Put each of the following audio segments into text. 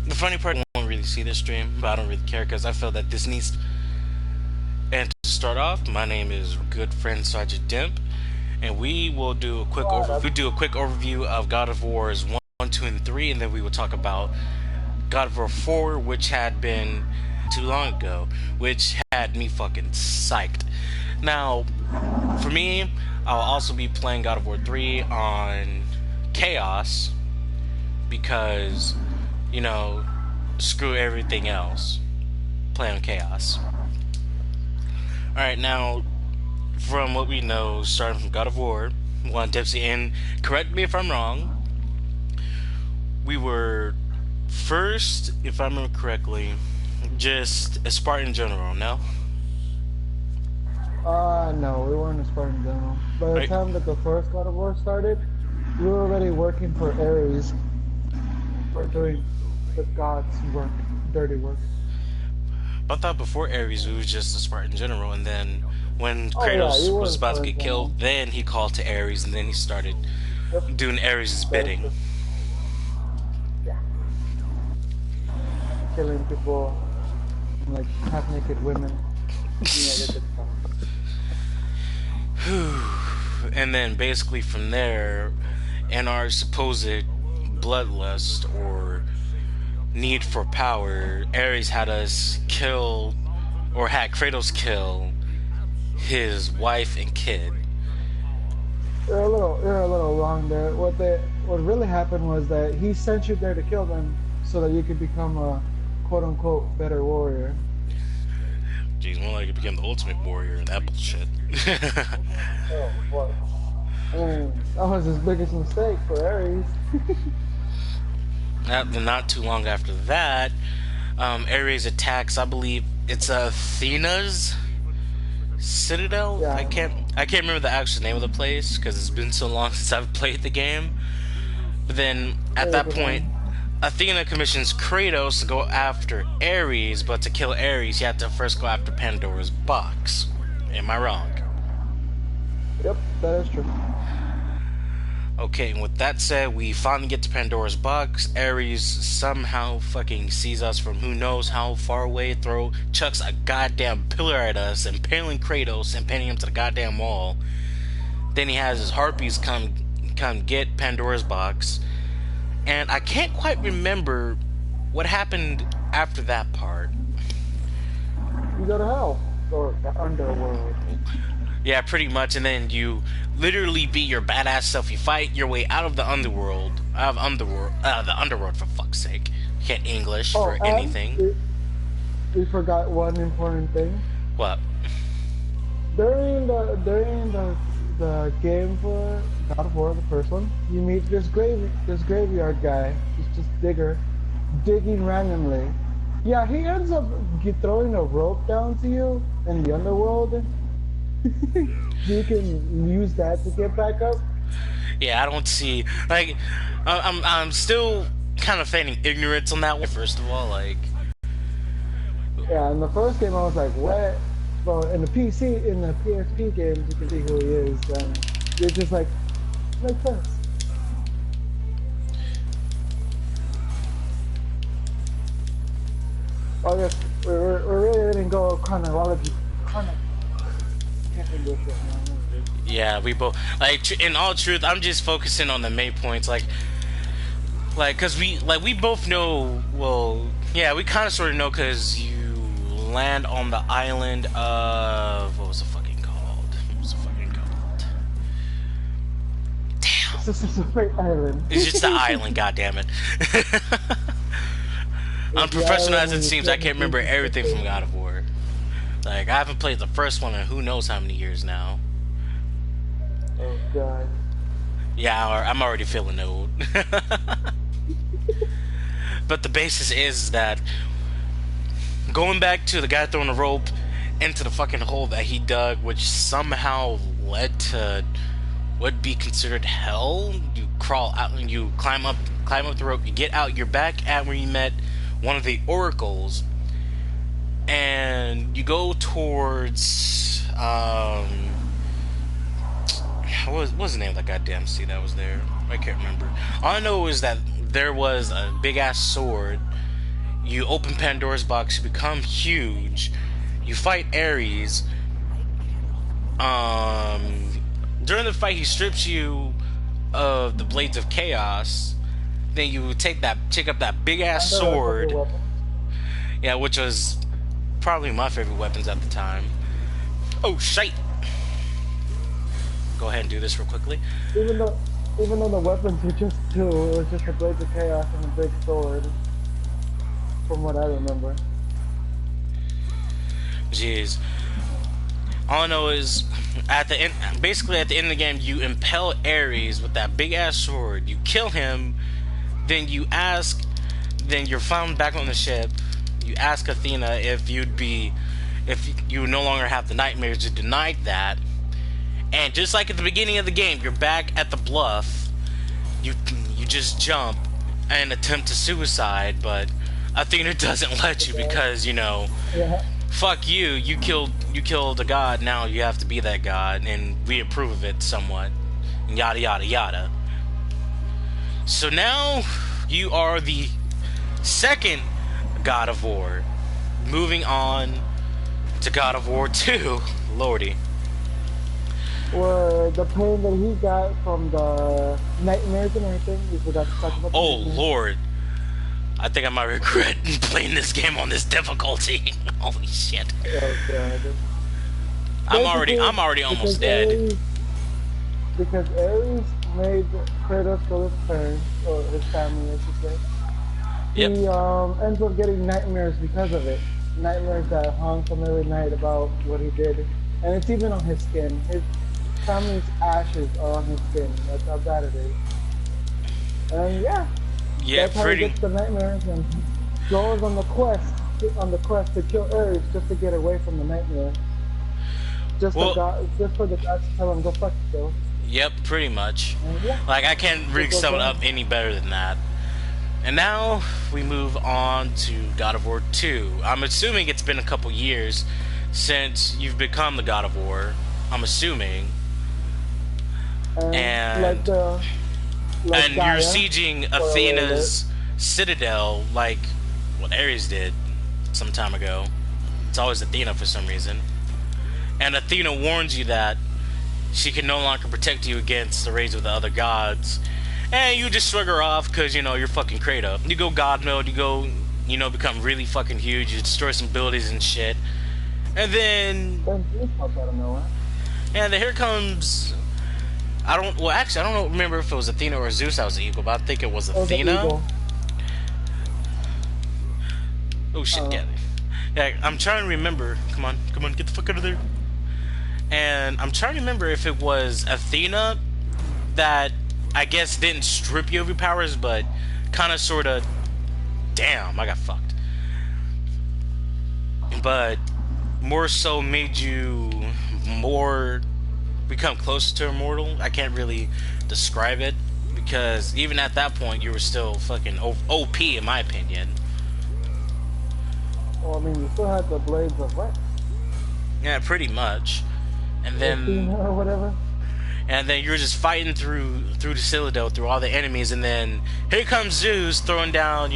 the funny part, I won't really see this stream, but I don't really care because I feel that this needs. And to start off, my name is good friend Sergeant Demp, and we will do a quick over. We do a quick overview of God of War's 1, 2, and 3, and then we will talk about God of War 4, which had been too long ago, which had me fucking psyched. Now, for me, I'll also be playing God of War 3 on Chaos because, you know, screw everything else. Play on Chaos. Alright, now, from what we know, starting from God of War 1, Dipsy, and correct me if I'm wrong, we were first, if I remember correctly, just a Spartan general, no? No, we weren't a Spartan general. By the time that the first God of War started, we were already working for Ares. We're doing the gods' work, dirty work. I thought before Ares we was just a Spartan general, and then when Oh yeah, Kratos you were was a about to Spartan get general. killed, then he called to Ares, and then he started Yep. doing Ares' bidding. Yeah. Killing people, like half-naked women. And then basically from there, in our supposed bloodlust or need for power, Ares had us kill, or had Kratos kill his wife and kid. You're a little wrong there. What really happened was that he sent you there to kill them so that you could become a quote-unquote better warrior. Jeez, more like it became the ultimate warrior and that bullshit. Oh, what? That was his biggest mistake for Ares. Not too long after that, Ares attacks. I believe it's Athena's Citadel. Yeah. I can't remember the actual name of the place because it's been so long since I've played the game. But then at that point, Athena commissions Kratos to go after Ares, but to kill Ares, you have to first go after Pandora's box. Am I wrong? Yep, that is true. Okay, and with that said, we finally get to Pandora's box. Ares somehow fucking sees us from who knows how far away, chucks a goddamn pillar at us, impaling Kratos and pinning him to the goddamn wall. Then he has his harpies come get Pandora's box. And I can't quite remember what happened after that part. You go to hell, or the underworld. Yeah, pretty much, and then you literally be your badass self. You fight your way out of the underworld, the underworld for fuck's sake. Can't English for anything. We forgot one important thing. What? During the game for God of War, the first one, you meet this graveyard guy. He's just digging randomly. Yeah, he ends up throwing a rope down to you in the underworld. You can use that to get back up. Yeah, I don't see like I'm still kind of feigning ignorance on that one. First of all, like yeah, in the first game I was like, what? Well, in the PSP games, you can see who he is. And you're just like, makes sense. I guess we're really gonna go chronology. yeah, we both like. In all truth, I'm just focusing on the main points, like, cause we both know. Well, yeah, we kind of sort of know, cause you land on the island of what was it fucking called? What was it fucking called? Damn. This is a fake island. It's just the island. God damn it. Unprofessional as it seems, I can't remember everything from God of War. Like, I haven't played the first one in who knows how many years now. Oh god. Yeah, I'm already feeling old. But the basis is that going back to the guy throwing a rope into the fucking hole that he dug, which somehow led to what would be considered hell. You crawl out and you climb up the rope. You get out. You're back at where you met one of the oracles, and you go towards what was the name of that goddamn sea that was there? I can't remember. All I know is that there was a big ass sword You open Pandora's box, you become huge, you fight Ares. During the fight, he strips you of the blades of chaos. Then you take up that big ass And the rest of your sword. weapons. Yeah, which was probably my favorite weapons at the time. Oh shit! Go ahead and do this real quickly. Even though the weapons were just two, it was just a blade of chaos and a big sword. From what I remember. Jeez. All I know is, at the end, basically at the end of the game, you impale Ares with that big ass sword. You kill him, then you're found back on the ship. You ask Athena if you no longer have the nightmares. You denied that, and just like at the beginning of the game, you're back at the bluff. You just jump and attempt to suicide, but Athena doesn't let you because Yeah. fuck you. You killed a god. Now you have to be that god, and we approve of it somewhat. And yada yada yada. So now you are the second God of War. Moving on to God of War 2, Lordy. Where the pain that he got from the nightmares and everything, we forgot to talk about. Oh Lord, I think I might regret playing this game on this difficulty. Holy shit! Oh god. I'm already almost dead. Because Ares made Kratos kill his parents, or his family, I should say. Yep. He ends up getting nightmares because of it. Nightmares that haunt him every night about what he did. And it's even on his skin. His family's ashes are on his skin. That's how bad it is. And yeah. Yeah, That's how he gets the nightmares and goes on the quest to kill Ares just to get away from the nightmare. Just for the gods to tell him, go fuck yourself. Yep, pretty much. Yeah. Like, I can't really sum it up any better than that. And now we move on to God of War 2. I'm assuming it's been a couple years since you've become the God of War. I'm assuming. And Gaia, you're sieging Athena's citadel like what Ares did some time ago. It's always Athena for some reason. And Athena warns you that she can no longer protect you against the raids of the other gods. And you just shrug her off because, you're fucking Kratos. You go God mode, you go, become really fucking huge, you destroy some buildings and shit. And then... And then here comes... I don't remember if it was Athena or Zeus that was the eagle, but I think it was Athena. Oh shit, yeah, I'm trying to remember. Come on, get the fuck out of there. And I'm trying to remember if it was Athena that I guess didn't strip you of your powers, but kind of sort of, damn, I got fucked. But more so made you become closer to immortal. I can't really describe it because even at that point you were still fucking OP in my opinion. Well, I mean, you still had the blades of what? Yeah, pretty much. And then or whatever. And then you're just fighting through the Citadel, through all the enemies, and then here comes Zeus throwing down,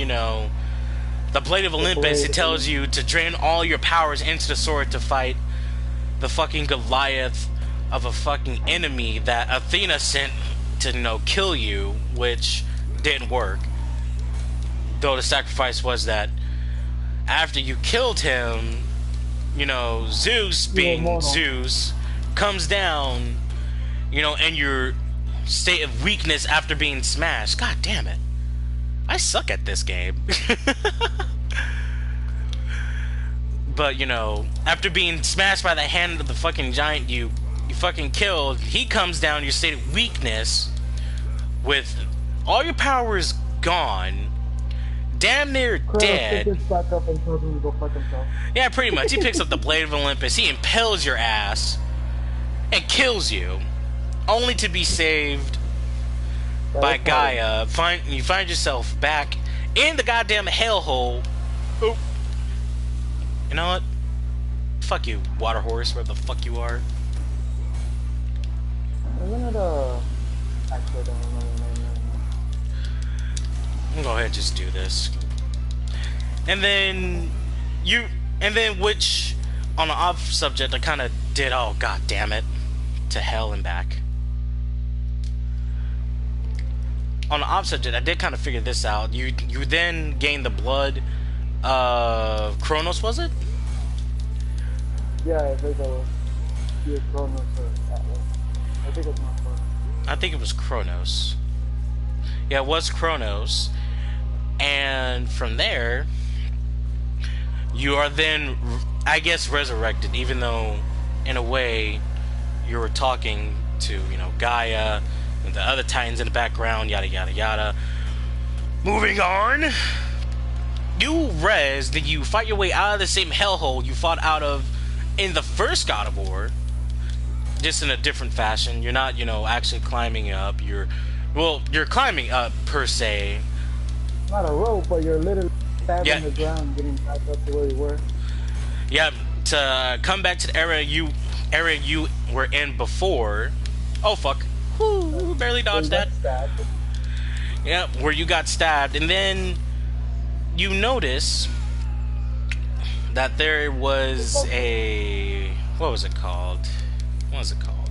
the Blade of Olympus. It tells you to drain all your powers into the sword to fight the fucking Goliath of a fucking enemy that Athena sent to, kill you, which didn't work. Though the sacrifice was that after you killed him, Zeus, being Zeus, comes down, in your state of weakness after being smashed. God damn it. I suck at this game. But, after being smashed by the hand of the fucking giant you fucking killed, he comes down in your state of weakness with all your powers gone, damn near dead. Back up and tells him to go fuck himself. Yeah, pretty much. He picks up the Blade of Olympus, he impales your ass, and kills you, only to be saved by Gaia. You find yourself back in the goddamn hellhole. Oh. You know what? Fuck you, water horse, wherever the fuck you are. Isn't it actually, I don't remember the name. I'm gonna go ahead and just do this. And then you, and then which on the off subject, I kind of did. Oh god damn it, to hell and back. On the off subject, I did kind of figure this out. You then gain the blood of Kronos, was it? Yeah, I think that was Kronos or Atlas. I think it's not Kronos. I think it was Kronos. Yeah, it was Kronos. And from there, you are then, I guess, resurrected, even though, in a way, you were talking to, you know, Gaia, and the other Titans in the background, yada, yada, yada. Moving on. You then you fight your way out of the same hellhole you fought out of in the first God of War. Just in a different fashion. You're not, you know, actually climbing up. You're climbing up, per se. Not a rope, but you're literally stabbing the ground, getting back up to where you were. Yeah, to come back to the area you were in before. Oh fuck! Whoo, barely dodged that. Yeah, where you got stabbed, and then you notice that there was a what was it called? What was it called?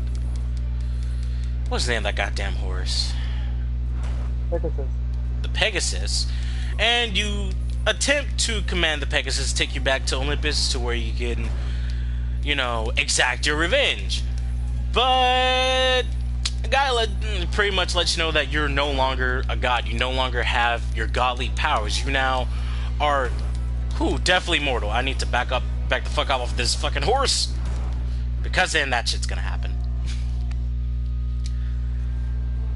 What's the name of that goddamn horse? Pegasus. The Pegasus, and you attempt to command the Pegasus to take you back to Olympus to where you can, you know, exact your revenge. But the guy pretty much lets you know that you're no longer a god. You no longer have your godly powers. You now are, definitely mortal. I need to back the fuck up off this fucking horse, because then that shit's gonna happen.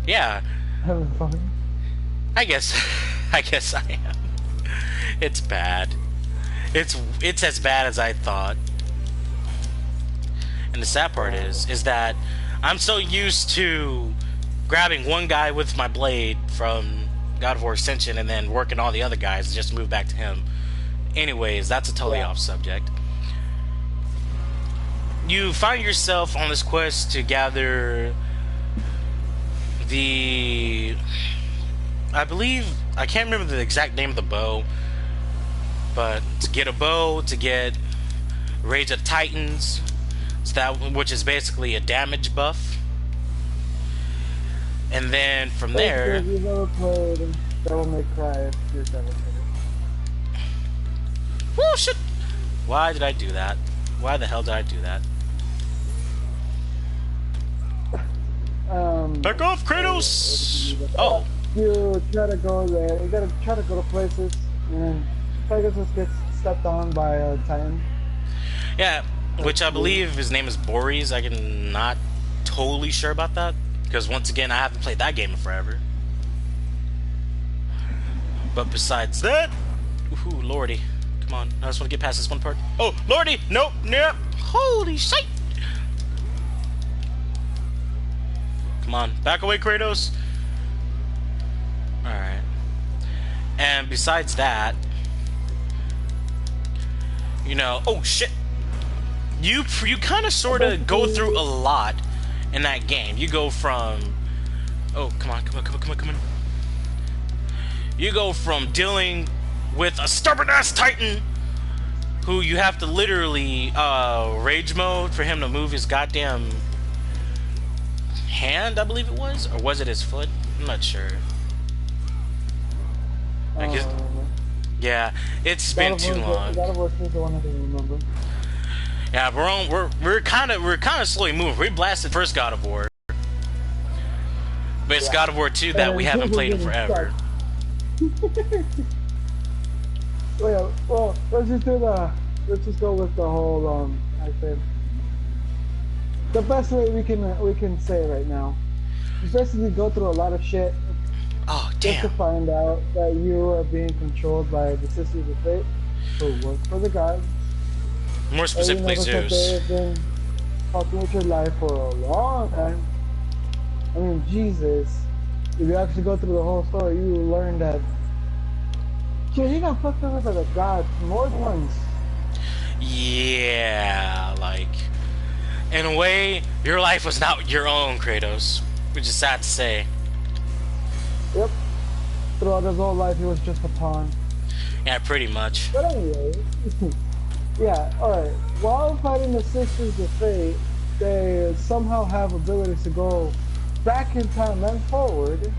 Yeah. Having fun. I guess I am. It's bad. It's as bad as I thought. And the sad part is that I'm so used to grabbing one guy with my blade from God of War Ascension and then working all the other guys and just move back to him. Anyways, that's a totally off subject. You find yourself on this quest to gather the... I can't remember the exact name of the bow, but to get a bow, to get Rage of Titans, which is basically a damage buff, and then from there. If you've never played Devil May Cry, you're devastated. Oh shit! Why did I do that? Why the hell did I do that? Back off, Kratos! Oh. You try to go there, you gotta try to go to places, and Pegasus gets stepped on by a Titan. Yeah, which I believe his name is Boris. I'm not totally sure about that, because once again, I haven't played that game in forever. But besides that, ooh, lordy. Come on, I just want to get past this one part. Oh, lordy! Nope, nope! Holy shit! Come on, back away, Kratos! Alright. And besides that, you know, oh shit! You kind of sort of go through a lot in that game. You go from... Oh, come on. You go from dealing with a stubborn-ass Titan who you have to literally rage mode for him to move his goddamn hand, I believe it was? Or was it his foot? I'm not sure. I guess, yeah, it's been too long. God of War is the one I can remember. Yeah, we're kind of slowly moving. We blasted first God of War, but it's God of War 2 that we haven't played in forever. Well, let's just go with the whole I said the best way we can say right now. You basically go through a lot of shit. Oh, damn. Just to find out that you are being controlled by the Sisters of Fate, who work for the gods. More specifically, Zeus. They've been fucking with your life for a long time. I mean, Jesus. If you actually go through the whole story, you will learn that you got fucked over by the gods more than once. Yeah, like, in a way, your life was not your own, Kratos. Which is sad to say. Yep. Throughout his whole life, he was just a pawn. Yeah, pretty much. But anyway, yeah, alright. While fighting the Sisters of Fate, they somehow have abilities to go back in time and forward.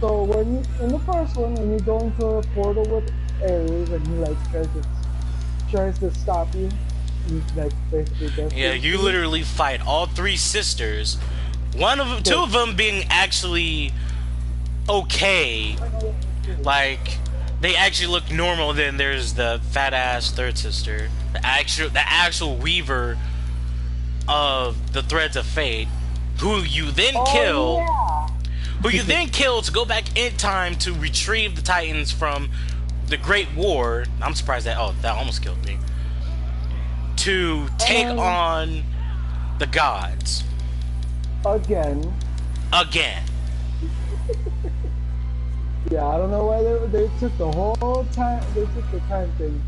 So when you, in the first one, when you go into a portal with Ares and he like tries to stop you, he like basically does Yeah, things you to you. literally fight all three sisters. One of them, two So, of them being actually okay. Like they actually look normal. Then there's the fat ass third sister, the actual weaver of the threads of fate, who you then oh kill. yeah. Who you then kill to go back in time to retrieve the Titans from the Great War. I'm surprised that almost killed me. To take And on the gods again, again. yeah, I don't know why they took the whole time. They took the time thing.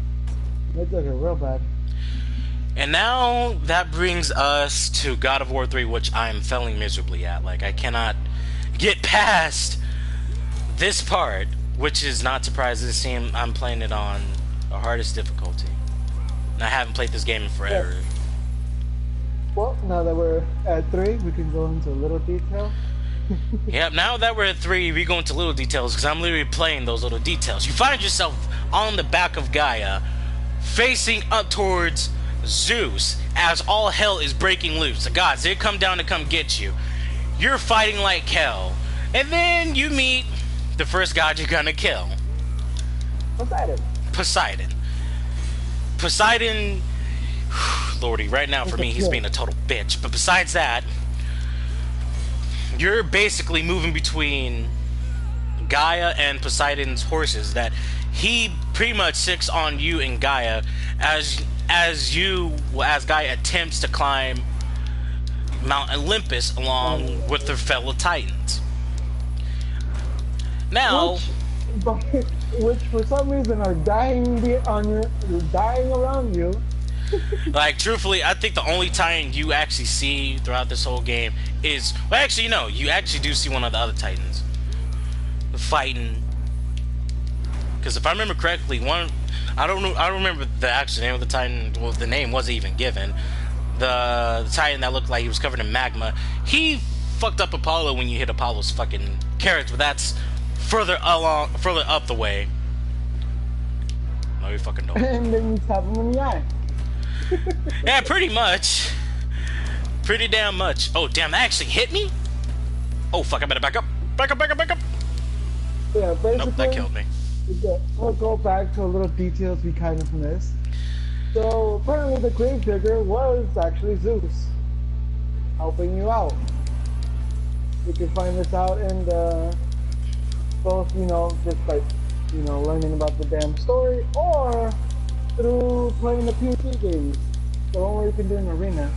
They took it real bad. And now that brings us to God of War 3, which I'm failing miserably at. Like, I cannot get past this part, which is not surprising. Seeing I'm playing it on the hardest difficulty. And I haven't played this game in forever. Yeah. Well, now that we're at 3, we can go into a little detail. Yep, now that we're at 3, we go into little details, because I'm literally playing those little details. You find yourself on the back of Gaia, facing up towards Zeus, as all hell is breaking loose. The gods, they come down to come get you. You're fighting like hell. And then you meet the first god you're gonna kill. Poseidon. Poseidon. Poseidon, lordy, right now for me he's being a total bitch. But besides that, you're basically moving between Gaia and Poseidon's horses. That he pretty much sits on you and Gaia as Gaia attempts to climb Mount Olympus along with their fellow Titans. Now, Which for some reason are dying around you. like, truthfully, I think the only Titan you actually see throughout this whole game is... Well, actually, no. You actually do see one of the other Titans fighting. Because if I remember correctly, I don't remember the actual name of the Titan. Well, the name wasn't even given. The Titan that looked like he was covered in magma. He fucked up Apollo when you hit Apollo's fucking carrots, but that's further up the way. No, you fucking don't. And then you stab him in the eye. Yeah, pretty much. Pretty damn much. Oh, damn, that actually hit me? Oh, fuck, I better back up. Back up, back up, back up. Yeah, basically. Nope, that killed me. We'll go back to a little details we kind of missed. So, apparently the Gravedigger was actually Zeus. Helping you out. You can find this out in the... both, just like, learning about the damn story, or through playing the PvP games. The one where you can do an arena.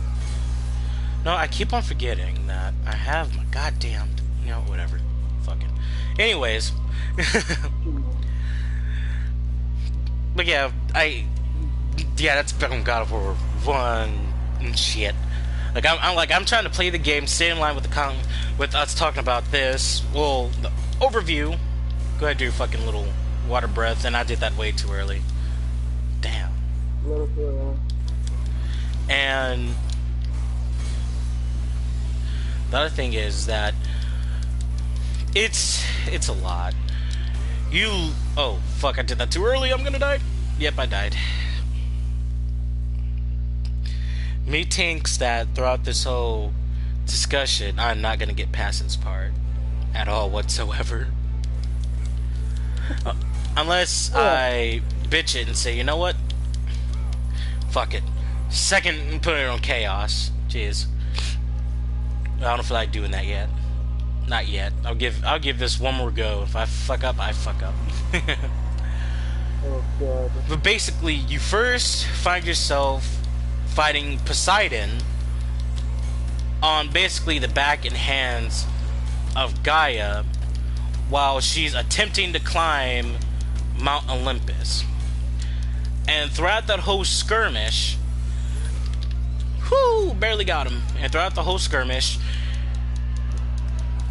No, I keep on forgetting that I have my goddamn... whatever. Fucking... Anyways. But yeah, that's back on God of War 1 and shit. Like, I'm trying to play the game, stay in line with us talking about this. Well, the overview. Go ahead and do your fucking little water breath, and I did that way too early. Damn. And the other thing is that it's a lot. Oh fuck, I did that too early. I'm gonna die. Yep, I died. Me thinks that throughout this whole discussion, I'm not gonna get past this part at all whatsoever. Unless I bitch it and say, you know what? Fuck it. Second, put it on chaos. Jeez. I don't feel like doing that yet. Not yet. I'll give this one more go. If I fuck up, I fuck up. Oh god. But basically, you first find yourself fighting Poseidon on basically the back and hands of Gaia while she's attempting to climb Mount Olympus. And throughout that whole skirmish, barely got him. And throughout the whole skirmish,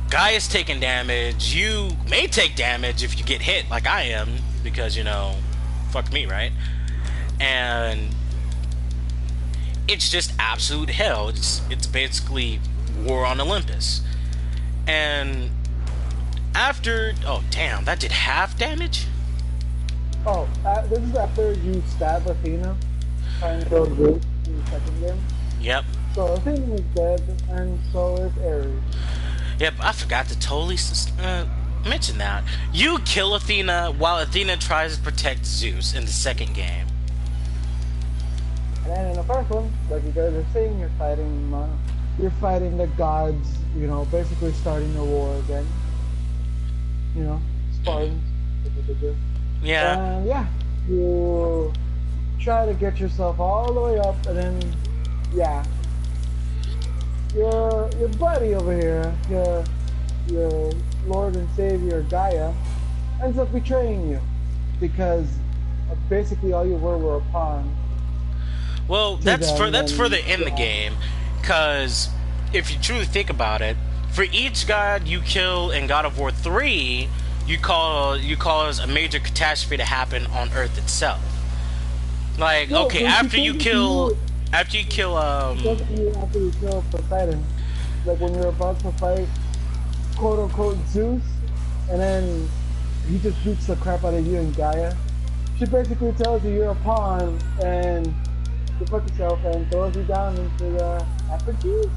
Gaia's taking damage. You may take damage if you get hit, like I am, because, fuck me, right? And it's just absolute hell. It's basically war on Olympus. And after, oh damn, that did half damage. Oh, this is after you stab Athena, trying to kill Zeus in the second game. Yep. So Athena is dead, and so is Ares. Yep, I forgot to totally mention that. You kill Athena while Athena tries to protect Zeus in the second game. And then in the first one, like you guys are saying, you're fighting the gods, you know, basically starting the war again. You know, Spartans. Yeah. And yeah, you try to get yourself all the way up, and then, yeah, your buddy over here, your Lord and Savior Gaia, ends up betraying you because basically all you were a pawn. Well, that's further in the game, because if you truly think about it, for each god you kill in God of War 3, you cause a major catastrophe to happen on Earth itself. Like, No, okay, after you kill Poseidon, like when you're about to fight quote unquote Zeus, and then he just beats the crap out of you and Gaia. She basically tells you you're a pawn and you fuck yourself and throws you down into the effigies.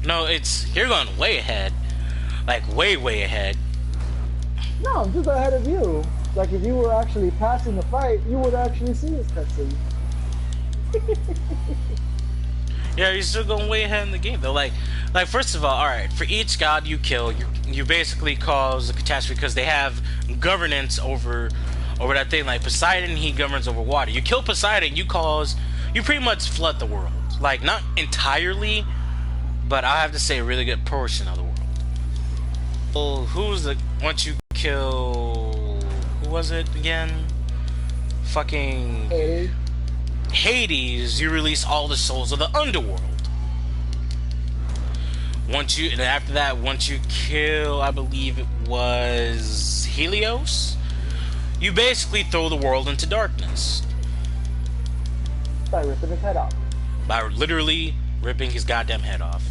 No, you're going way ahead. Like, way ahead. No, I'm just ahead of you. Like, if you were actually passing the fight, you would actually see this cutscene. Yeah, you're still going way ahead in the game, though. Like first of all right, for each god you kill, you basically cause a catastrophe because they have governance over that thing. Like Poseidon, he governs over water. You kill Poseidon, you pretty much flood the world. Like, not entirely, but I have to say a really good portion of the world. Well, once you kill, who was it again? Fucking Hades, you release all the souls of the underworld. After that, once you kill, I believe it was Helios, you basically throw the world into darkness. By ripping his head off. By literally ripping his goddamn head off.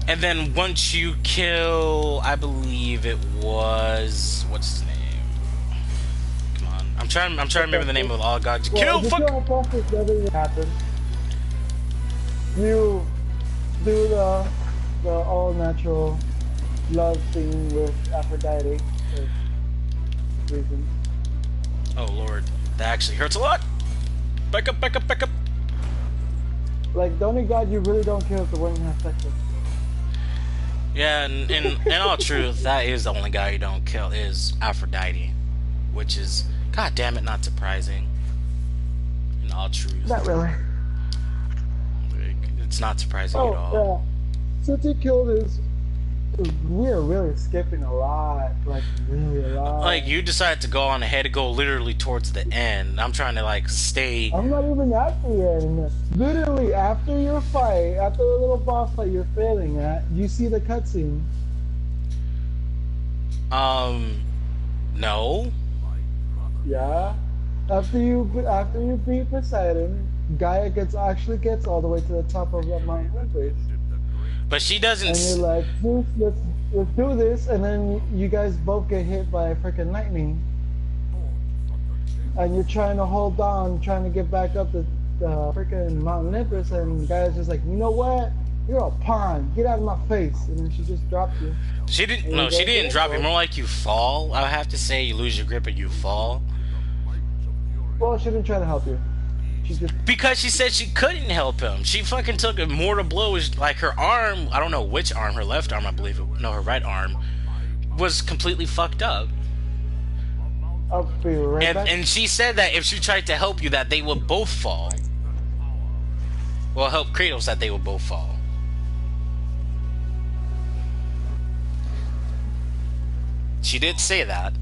And then once you kill, I believe it was, what's his name? Come on, I'm trying to remember the name of all gods you kill. Fuck. You do the all natural love thing with Aphrodite for reasons. Oh lord, that actually hurts a lot. Back up. Like, the only god you really don't kill is the one you have sex with. Yeah, and in all truth, that is the only guy you don't kill is Aphrodite, which is, god damn it, not surprising. In all truth, Not really. It's not surprising at all. Yeah. Since he killed we're really skipping a lot, like really a lot. Like, you decided to go on ahead to go literally towards the end. I'm trying to like stay. I'm not even at the end. Literally, after your fight, after the little boss fight you're failing at, you see the cutscene. No. Yeah. After you beat Poseidon, Gaia actually gets all the way to the top of the Mount Olympus. But she doesn't. And you're like, Zeus, let's do this, and then you guys both get hit by freaking lightning. And you're trying to hold on, trying to get back up the freaking Mount Olympus, and the guy's just like, you know what? You're a pawn. Get out of my face. And then she just dropped you. She didn't. No, she didn't drop you. More like you fall. I would have to say you lose your grip and you fall. Well, she didn't try to help you. Because she said she couldn't help him. She fucking took a mortal blow. Like, her arm, I don't know which arm, her left arm, I believe, her right arm, was completely fucked up. I'll be right back. And she said that if she tried to help you, that they would both fall. Well, help Kratos, that they would both fall. She did say that.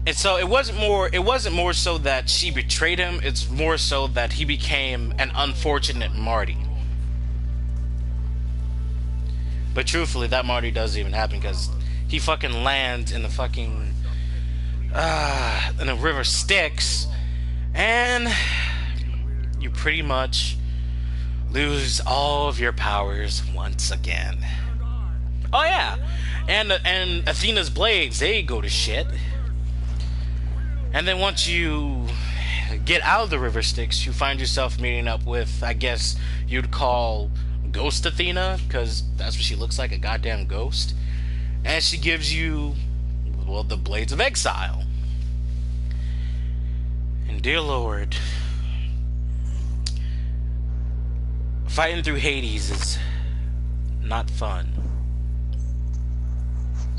And so it wasn't more so that she betrayed him, it's more so that he became an unfortunate Marty. But truthfully, that Marty doesn't even happen because he fucking lands in the fucking in the river Styx, and you pretty much lose all of your powers once again. Oh yeah, and Athena's blades, they go to shit. And then once you get out of the river Styx, you find yourself meeting up with, I guess you'd call Ghost Athena, because that's what she looks like, a goddamn ghost. And she gives you, well, the Blades of Exile. And dear Lord, fighting through Hades is not fun.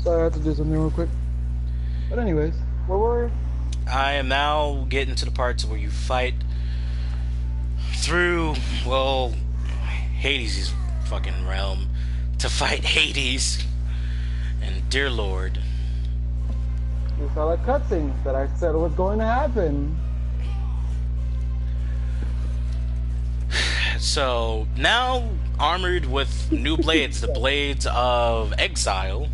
Sorry, I had to do something real quick. But anyways, where were we? I am now getting to the parts where you fight through, well, Hades' fucking realm to fight Hades. And dear Lord, We saw the cutscenes that I said was going to happen. so now armored with new blades, the Blades of Exile,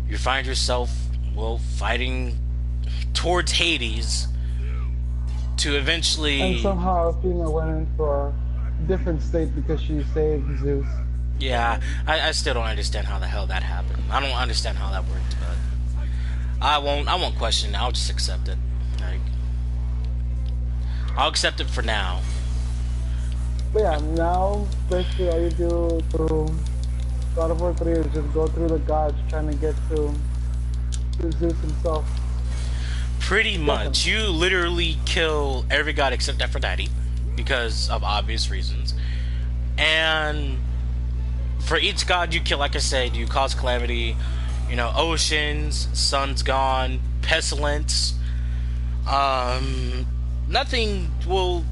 you find yourself, well, fighting towards Hades to eventually... And somehow Athena went into a different state because she saved Zeus. Yeah, I still don't understand how the hell that happened. I don't understand how that worked, but I won't question it. I'll just accept it. Like, I'll accept it for now. But yeah, now basically all you do through God of War 3 is just go through the gods trying to get to Zeus himself. Pretty much. You literally kill every god except Aphrodite because of obvious reasons. And for each god you kill, like I said, you cause calamity. You know, oceans, sun's gone, pestilence. Nothing will...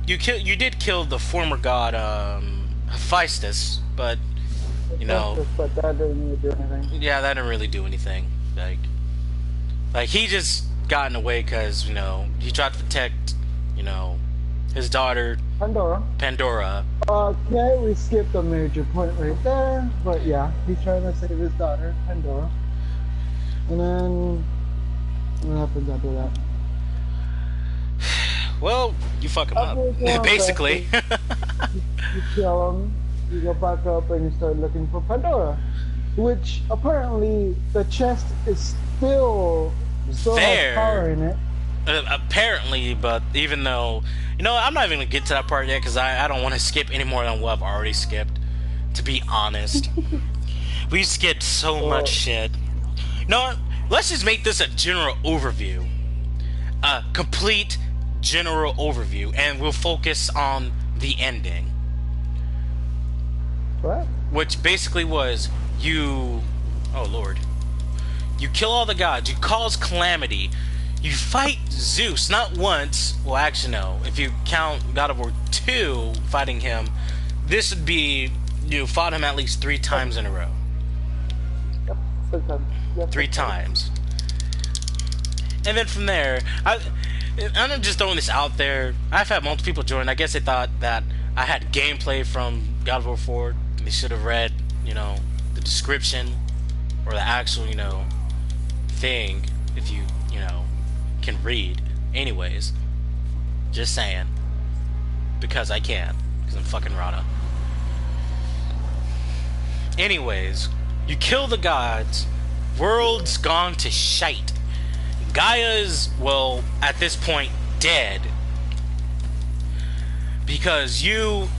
You did kill the former god, Hephaestus, but, you know... But that didn't really do anything. Yeah, that didn't really do anything. Like he just got in the way because, you know, he tried to protect, you know, his daughter Pandora. Okay, we skipped a major point right there, but yeah, he's trying to save his daughter Pandora. And then what happens after that? Well, you fuck him up, basically. You kill him, you go back up and you start looking for Pandora, which apparently the chest is still there. Has power in it. Apparently, but even though, you know, I'm not even gonna get to that part yet because I don't want to skip any more than what I've already skipped. To be honest, we skipped so much shit. You know what? Let's just make this a general overview, a complete general overview, and we'll focus on the ending. What? Which basically was you. Oh Lord. You kill all the gods, you cause calamity, you fight Zeus, not once, well actually no, if you count God of War 2 fighting him, this would be, you fought him at least 3 times in a row. Yep. 3 times. And then from there, I'm just throwing this out there, I've had multiple people join, I guess they thought that I had gameplay from God of War 4, they should have read, you know, the description, or the actual, you know, thing, if you know, can read. Anyways, just saying, because I can, because I'm fucking RAAADAA. Anyways, you kill the gods, world's gone to shite. Gaia's, well, at this point, dead, because you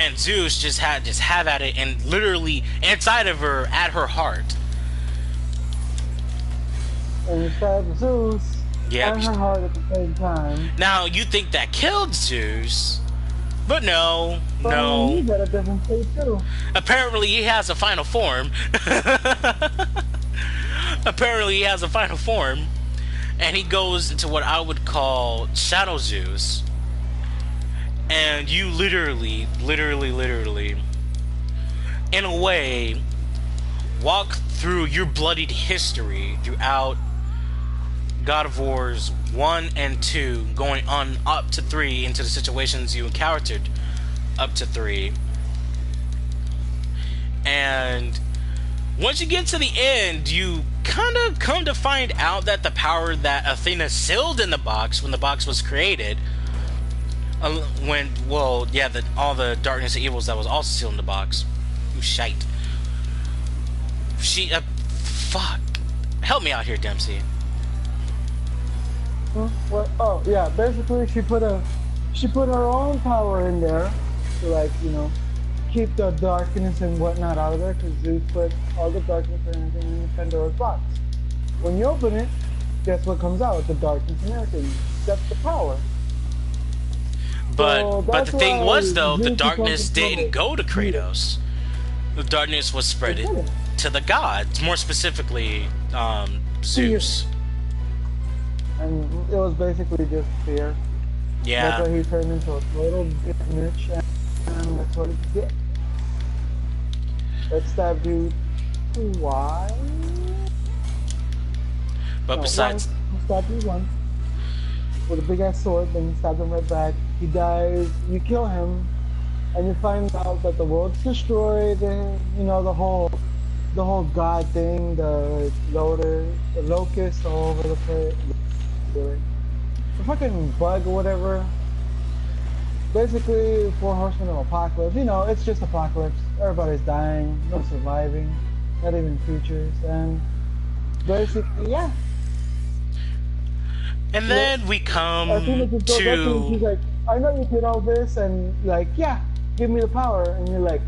and Zeus just have at it, and literally inside of her, at her heart. Inside Zeus and her heart at the same time. Now you think that killed Zeus, but no. You got a different fate too. Apparently he has a final form. Apparently he has a final form, and he goes into what I would call Shadow Zeus. And you literally, in a way, walk through your bloodied history throughout God of Wars 1 and 2, going on up to 3 into the situations you encountered up to 3. And Once you get to the end, you kind of come to find out that the power that Athena sealed in the box when the box was created, all the darkness and evils that was also sealed in the box. You shite. Fuck. Help me out here, Dempsey. What? Oh yeah, basically she put her own power in there to, like, keep the darkness and whatnot out of there, because Zeus put all the darkness and everything in Pandora's box. When you open it, guess what comes out? The darkness and everything. That's the power. But the thing was, though, the darkness didn't go to Kratos. The darkness was spread to the gods, more specifically Zeus. And it was basically just fear. Yeah. That's why he turned into a total bitch, and that's what he did. It stabbed you twice. But besides, he stabbed you once with a big ass sword, then he stabbed him right back. He dies. You kill him, and you find out that the world's destroyed, and the whole god thing, the locust all over the place. The fucking bug or whatever. Basically, 4 horsemen of apocalypse. It's just apocalypse. Everybody's dying, no surviving, not even creatures, and basically, yeah. And then we come to. She's like, I know you did all this, and like, yeah, give me the power. And you're like,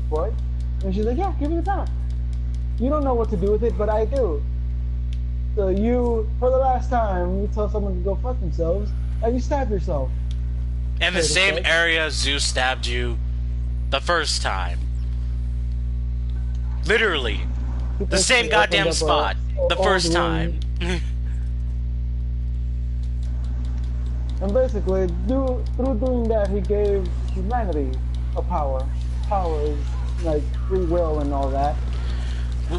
what? And she's like, yeah, give me the power. You don't know what to do with it, but I do. So you, for the last time, you tell someone to go fuck themselves, and you stab yourself. In the same area Zeus stabbed you the first time. Literally. The same goddamn spot. The first time. And basically, through doing that, he gave humanity a power. Power is like free will and all that.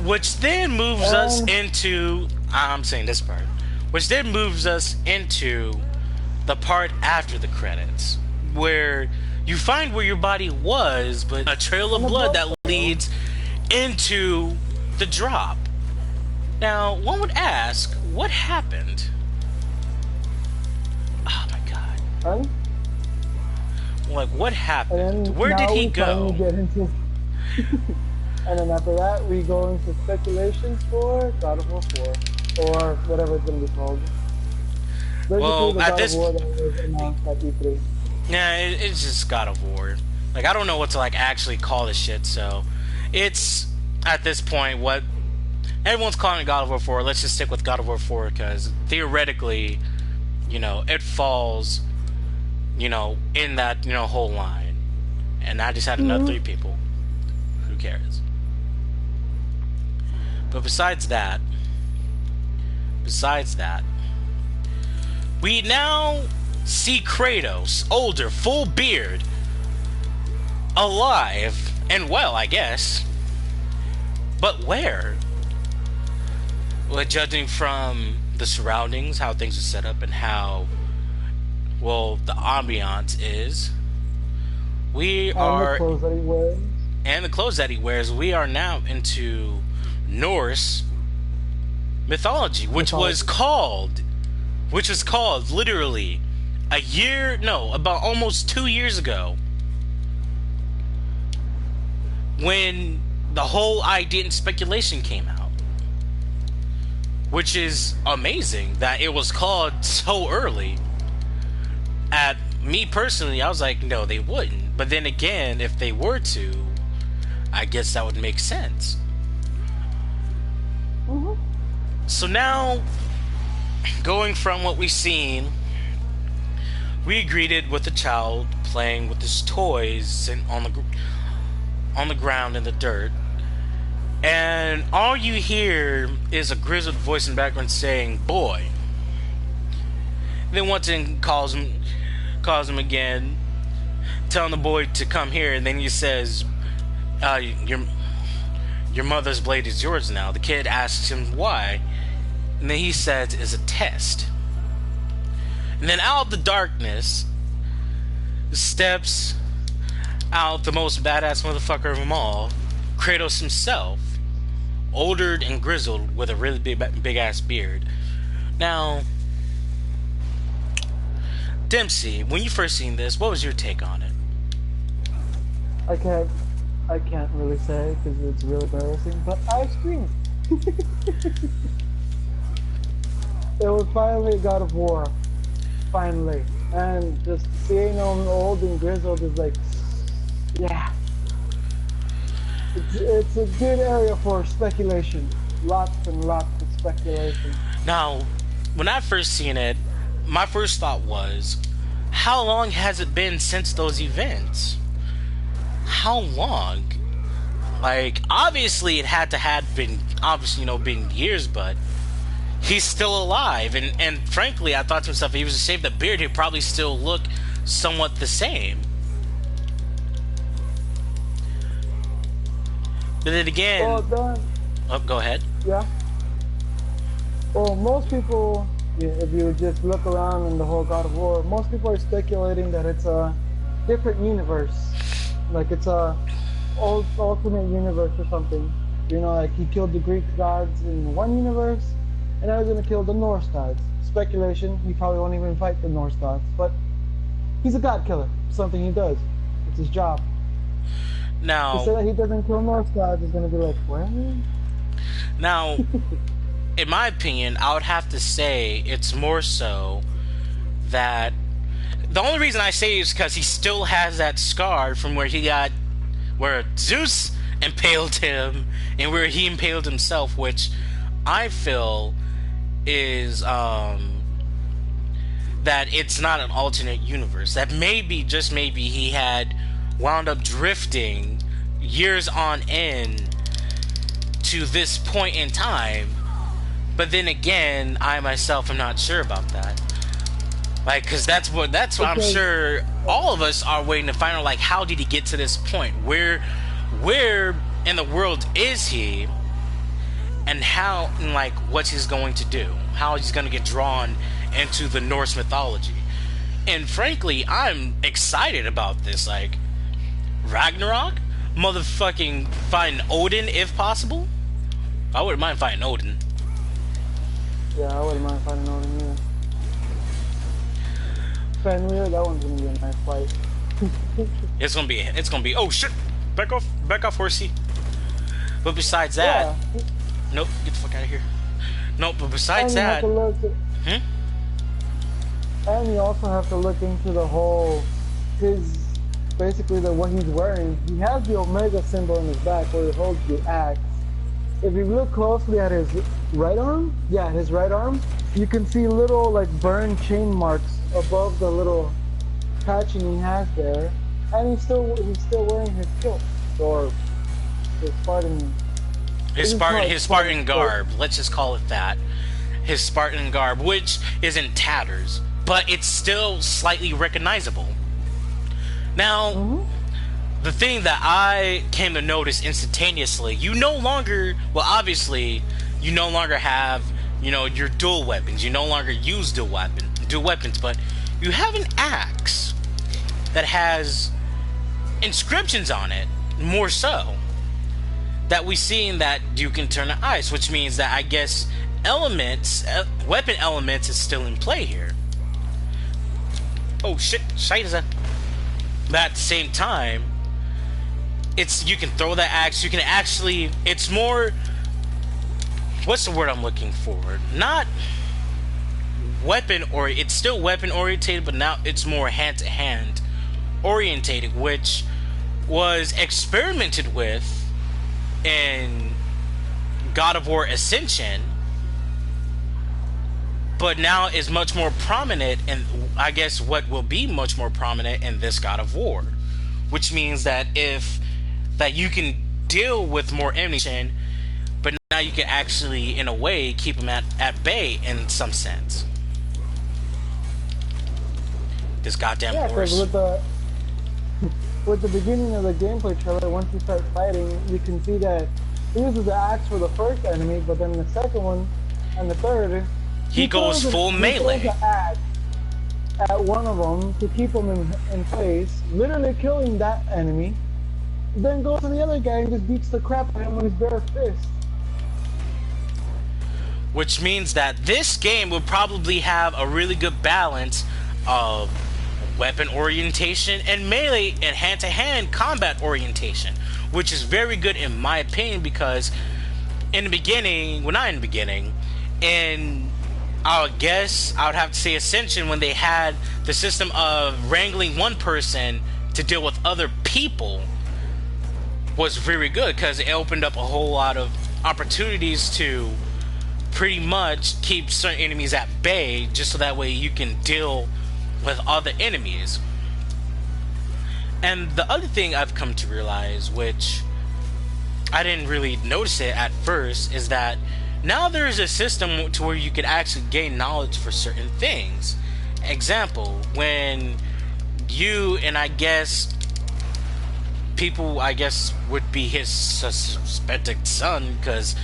Which then moves us into... I'm saying this part. Which then moves us into the part after the credits, where you find where your body was, but a trail of blood that leads into the drop. Now, one would ask, what happened? Oh my god. Huh? Like, what happened? Where did he go? And then after that, we go into speculations for God of War 4, or whatever it's going to be called. Basically, well, at this... War that was announced at E3. Yeah, it's just God of War. Like, I don't know what to, like, actually call this shit, so... It's, at this point, what... Everyone's calling it God of War 4. Let's just stick with God of War 4, because theoretically, it falls, in that, whole line. And I just had another 3 people. Who cares? But besides that, we now see Kratos, older, full beard, alive, and well, I guess. But where? Well, judging from the surroundings, how things are set up, and how, well, the ambiance is, we are... And the clothes that he wears, we are now into Norse mythology, which was called literally about almost 2 years ago, when the whole idea and speculation came out, which is amazing that it was called so early. At me personally, I was like, no, they wouldn't. But then again, if they were to, I guess that would make sense. So now, going from what we've seen, we greeted with a child playing with his toys and on the ground in the dirt, and all you hear is a grizzled voice in the background saying, "Boy." Then once again calls him again, telling the boy to come here, and then he says, your mother's blade is yours now. The kid asks him why, and then he says it's a test. And then out of the darkness steps out the most badass motherfucker of them all, Kratos himself. older and grizzled with a really big ass beard. Now, Dempsey, when you first seen this, what was your take on it? I can't, I can't really say because it's really embarrassing, but I screamed. It was finally God of War, finally, and just seeing him old and grizzled is like, yeah, it's a good area for speculation, lots and lots of speculation. Now, when I first seen it, my first thought was, how long has it been since those events? How long? Like, obviously it had to have been, obviously, you know, been years, but he's still alive. And frankly, I thought to myself, if he was to shave the beard, he'd probably still look somewhat the same. But then again... Well, then, oh, go ahead. yeah. Well, most people, if you just look around in the whole God of War, most people are speculating that it's a different universe. Like it's a alternate universe or something. You know, like he killed the Greek gods in one universe, and now he's gonna kill the Norse gods. Speculation, he probably won't even fight the Norse gods, but he's a god killer. Something he does. It's his job. Now... to say that he doesn't kill Norse gods is gonna be like, what? Now... in my opinion, I would have to say it's more so that the only reason I say is because he still has that scar from where where Zeus impaled him and where he impaled himself, which I feel is that it's not an alternate universe. That maybe, just maybe, he had wound up drifting years on end to this point in time. But then again, I myself am not sure about that. Like, because that's what I'm sure all of us are waiting to find out. Like, how did he get to this point? Where in the world is he? And how, and like, what's he's going to do? How he's going to get drawn into the Norse mythology? And frankly, I'm excited about this. Like, Ragnarok? Motherfucking find Odin if possible? I wouldn't mind fighting Odin. Yeah, I wouldn't mind fighting Odin either. Fenrir, that one's gonna be a nice fight. It's gonna be. Oh shit! Back off, horsey. But besides that, yeah. Nope, get the fuck out of here. Nope, but besides and you that, and you also have to look into the whole basically what he's wearing. He has the Omega symbol in his back where he holds the axe. If you look closely at his right arm, you can see little like burned chain marks above the little patching he has there, and he's still wearing his kilt or his Spartan garb. Let's just call it that. His Spartan garb, which is in tatters, but it's still slightly recognizable. Now, the thing that I came to notice instantaneously, you no longer have, you know, your dual weapons. You no longer use dual weapons, but you have an axe that has inscriptions on it, more so, that we see in that you can turn to ice, which means that I guess weapon elements is still in play here. Oh shit, scheiße. But at the same time, you can throw that axe, you can actually, it's more, what's the word I'm looking for? Not weapon, or it's still weapon orientated, but now it's more hand to hand orientated, which was experimented with in God of War Ascension, but now is much more prominent, and I guess what will be much more prominent in this God of War, which means that you can deal with more ammunition, but now you can actually, in a way, keep them at bay in some sense. This goddamn horse. With the beginning of the gameplay trailer, once you start fighting, you can see that he uses the axe for the first enemy, but then the second one and the third, he goes full melee. He throws the axe at one of them to keep him in place, literally killing that enemy. Then goes to the other guy and just beats the crap out of him with his bare fist. which means that this game will probably have a really good balance of weapon orientation and melee and hand-to-hand combat orientation, which is very good in my opinion, because in the beginning, well, not in the beginning, in I guess I would have to say Ascension, when they had the system of wrangling one person to deal with other people, was very good because it opened up a whole lot of opportunities to pretty much keep certain enemies at bay, just so that way you can deal with other enemies. And the other thing I've come to realize, which I didn't really notice it at first, is that now there's a system to where you could actually gain knowledge for certain things. Example, when you, and I guess people, I guess, would be his suspected son, because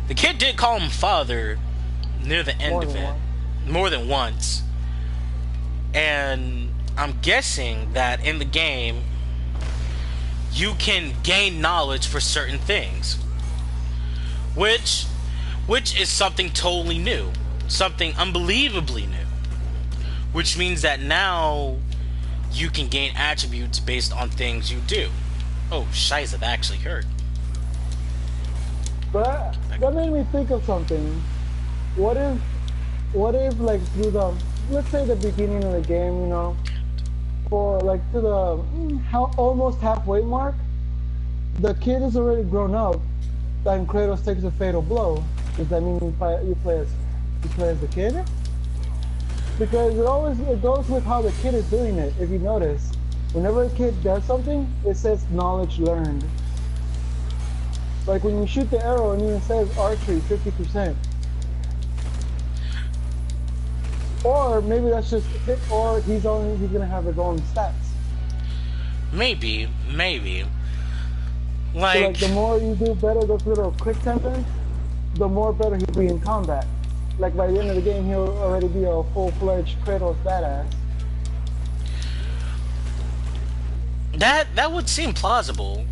the kid did call him father near the end of it. More than once. And I'm guessing that in the game, you can gain knowledge for certain things. Which is something totally new. Something unbelievably new. Which means that now you can gain attributes based on things you do. Oh, shiza, that actually hurt. But that made me think of something. What if like through the, let's say the beginning of the game, you know, for like to the almost halfway mark, the kid is already grown up, and Kratos takes a fatal blow. Does that mean you play as the kid? Because it goes with how the kid is doing it. If you notice, whenever a kid does something, it says knowledge learned. Like when you shoot the arrow and it says archery 50%. Or maybe that's just it, or he's gonna have his own stats. Maybe. So like the more you do better those little quick tempers, the more better he'll be in combat. Like by the end of the game, he'll already be a full-fledged Kratos badass. That would seem plausible.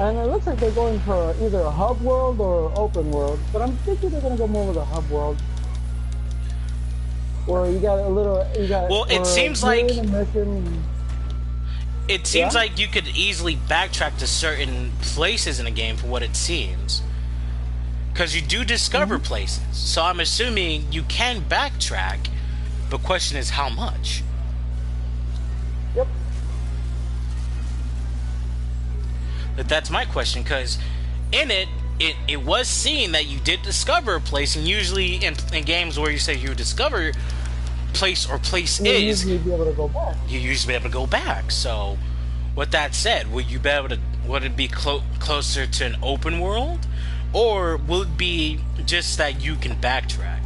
And it looks like they're going for either a hub world or open world, but I'm thinking they're gonna go more with a hub world. Where you got. Well, it seems like you could easily backtrack to certain places in the game for what it seems. Because you do discover places. So I'm assuming you can backtrack. The question is how much? Yep. But that's my question, because in it was seen that you did discover a place, and usually in games where you say you discover place or place you is, usually be able to go back. You usually be able to go back. So, with that said, would it be closer to an open world, or will it be just that you can backtrack?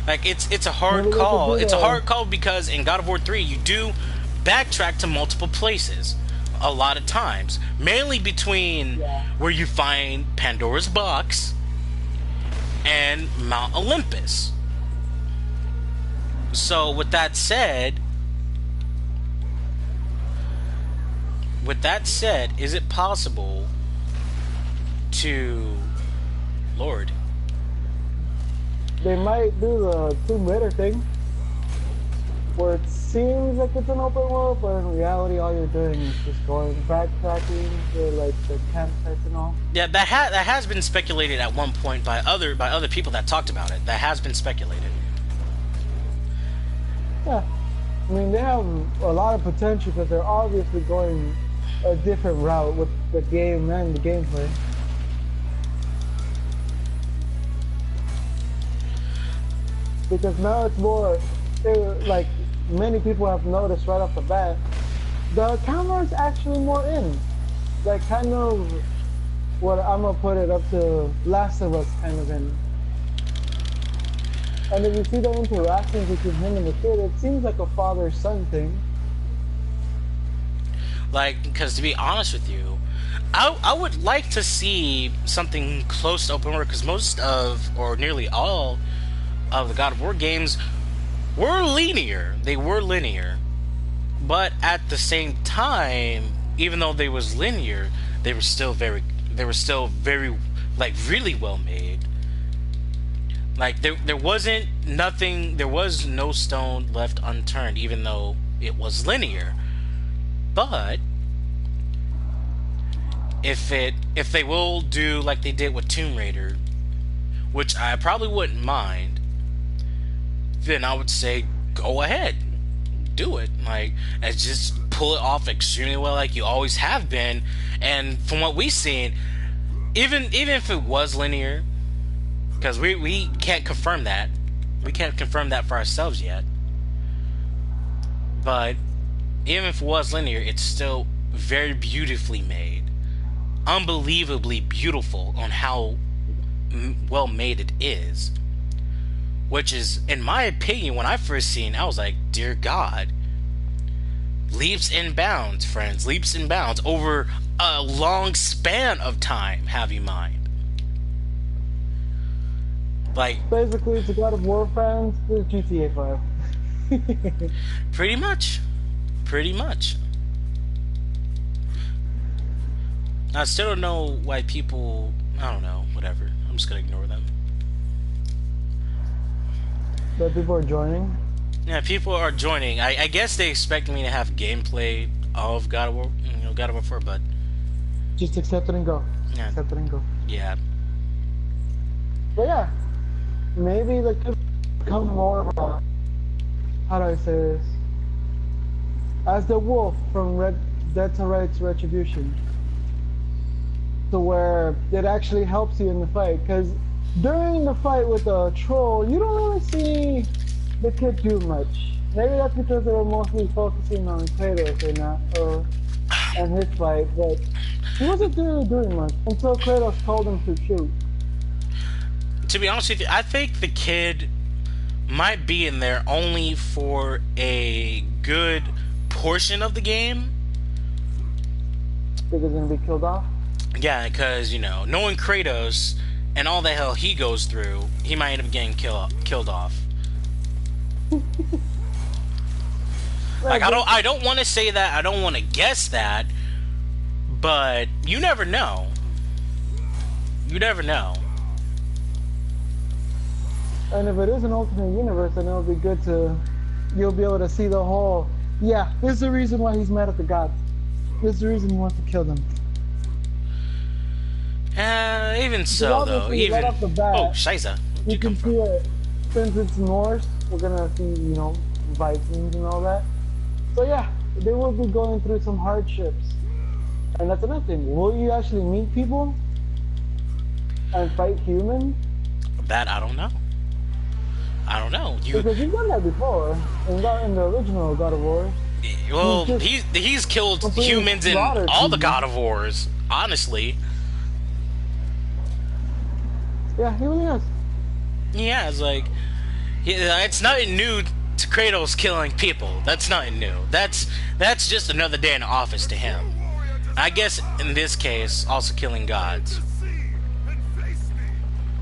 Like it's a hard call. It's a hard call because in God of War 3 you do backtrack to multiple places. A lot of times, mainly between where you find Pandora's box and Mount Olympus. So with that said, is it possible to Lord? They might do the Tomb Raider thing, where it seems like it's an open world, but in reality, all you're doing is just going backtracking to like the campsites and all. Yeah, that has been speculated at one point by other people that talked about it. That has been speculated. Yeah, I mean they have a lot of potential because they're obviously going a different route with the game and the gameplay. Because now it's more like many people have noticed right off the bat, the camera is actually more in. Like kind of what I'm gonna put it up to Last of Us kind of in. And if you see the interactions between him and the kid, it seems like a father-son thing. Like, because to be honest with you, I would like to see something close to open world, because most of, or nearly all of the God of War games were linear. They were linear. But at the same time, even though they was linear, they were still very like really well made. Like there wasn't nothing, there was no stone left unturned, even though it was linear. But if they will do like they did with Tomb Raider, which I probably wouldn't mind, then I would say go ahead, do it. Like, and just pull it off extremely well, like you always have been. And from what we've seen, even if it was linear, because we can't confirm that, we can't confirm that for ourselves yet. But even if it was linear, it's still very beautifully made, unbelievably beautiful on how well made it is. Which is, in my opinion, when I first seen, I was like, dear God, leaps and bounds, friends, leaps and bounds over a long span of time. Have you mind? Like, Basically, to God of War fans, this is GTA 5. pretty much, pretty much. I still don't know why people. I don't know. Whatever. I'm just gonna ignore them. But people are joining. Yeah, people are joining. I guess they expect me to have gameplay of God of War, God of War 4, but Just accept it and go. yeah, Accept it and go. yeah. But yeah, maybe there could become more of a, how do I say this? As the wolf from Dead to Rights Retribution. To where it actually helps you in the fight. Because during the fight with the troll, you don't really see the kid do much. Maybe that's because they were mostly focusing on Kratos and his fight, but he wasn't really doing much until Kratos told him to shoot. To be honest with you, I think the kid might be in there only for a good portion of the game. Think he's gonna be killed off? Yeah, because, knowing Kratos and all the hell he goes through, he might end up getting killed off. Like, I don't want to say that, I don't want to guess that, but you never know. You never know. And if it is an alternate universe, then it'll be good you'll be able to see the whole, yeah, this is the reason why he's mad at the gods. This is the reason he wants to kill them. Even so, though, right off the bat, oh, Shiza, you can see it, since it's Norse, we're gonna see, Vikings and all that. So yeah, they will be going through some hardships. And that's another thing, will you actually meet people and fight humans? That I don't know. I don't know. Because you've done that before in the original God of War. Well, he's killed humans in all the God of Wars, honestly. Yeah, he really has. Yeah, it's like, it's nothing new to Kratos killing people. That's nothing new. That's just another day in the office to him. I guess in this case, also killing gods.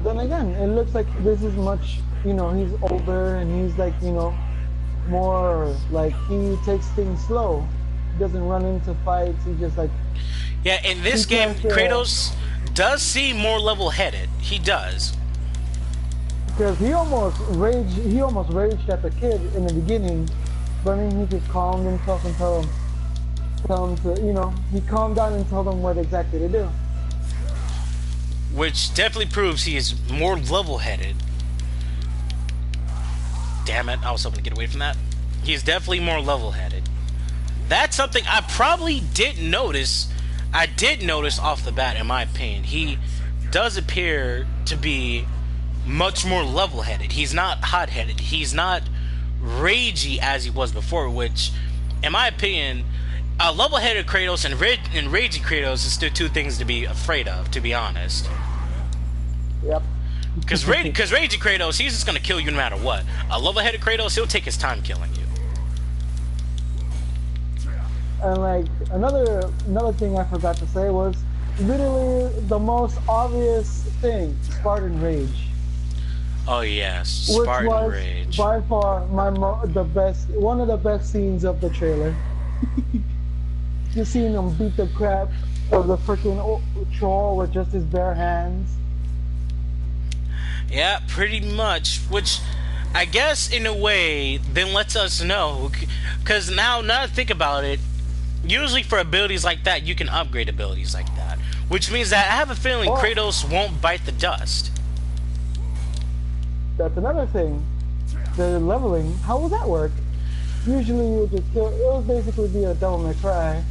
Then again, it looks like this is much, he's older and he's like, more like he takes things slow. He doesn't run into fights. He just like. Yeah, in this game, Kratos does seem more level-headed. He does. Because he almost raged at the kid in the beginning, but then he just calmed himself and tell him to, he calmed down and told him what exactly to do. Which definitely proves he is more level-headed. Damn it, I was hoping to get away from that. He's definitely more level-headed. That's something I probably didn't notice. I did notice off the bat, in my opinion. He does appear to be much more level-headed. He's not hot-headed. He's not ragey as he was before, which, in my opinion, a level-headed Kratos and ragey Kratos is still two things to be afraid of, to be honest. Yep. Because ragey Kratos, he's just going to kill you no matter what. A level-headed Kratos, he'll take his time killing you. And like another thing I forgot to say was literally the most obvious thing, Spartan Rage. Oh yes, Spartan Rage. Which was by far one of the best scenes of the trailer. Just seeing him beat the crap of the freaking troll with just his bare hands. Yeah, pretty much. Which, I guess, in a way, then lets us know. Because now I think about it, usually for abilities like that, you can upgrade abilities like that. Which means that I have a feeling Or Kratos won't bite the dust. that's another thing. The leveling, how will that work? Usually you would just kill, it would basically be a Devil May Cry.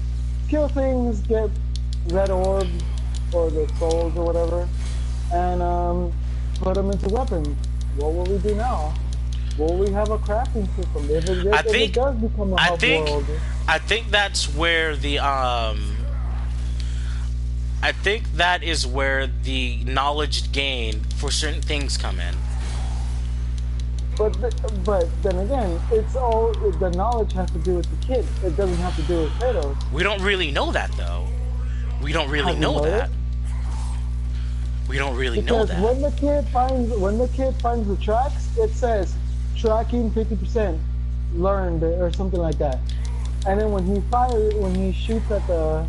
Kill things, get red orbs, or the souls or whatever, and put them into weapons. What will we do now? Will we have a crafting system? I If it think, does become a I hub think, world, I think that's where the I think that is where the knowledge gained for certain things come in. but then again, it's all the knowledge has to do with the kid. It doesn't have to do with Kratos. We don't really know that though. We don't really Have you know that. noticed? We don't really know Because that. when the kid finds the tracks, it says tracking 50% learned or something like that. And then when he shoots at the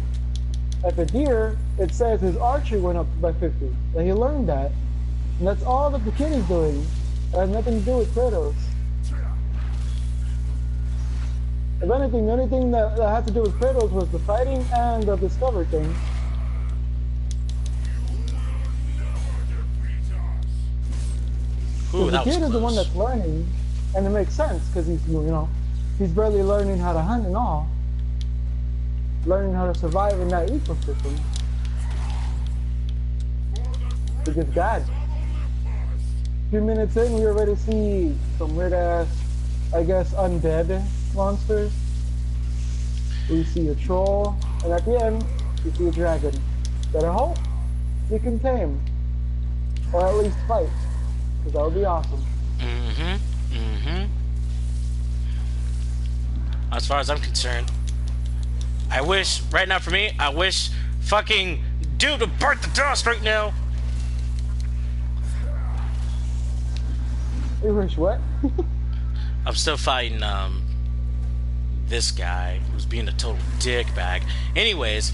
deer, it says his archery went up by 50. And he learned that. And that's all that the kid is doing. It has nothing to do with Kratos. If anything, the only thing that had to do with Kratos was the fighting and the discover thing. Ooh, Because the that was kid is the one close. that's learning, and it makes sense because he's barely learning how to hunt and all, learning how to survive in that ecosystem. Because God, a few minutes in, we already see some weird ass, I guess, undead monsters. We see a troll, and at the end, we see a dragon. That I hope we can tame, or at least fight, because that would be awesome. As far as I'm concerned, I wish, right now for me, I wish fucking dude would bite the dust right now. You wish what? I'm still fighting, this guy who's being a total dickbag. Anyways,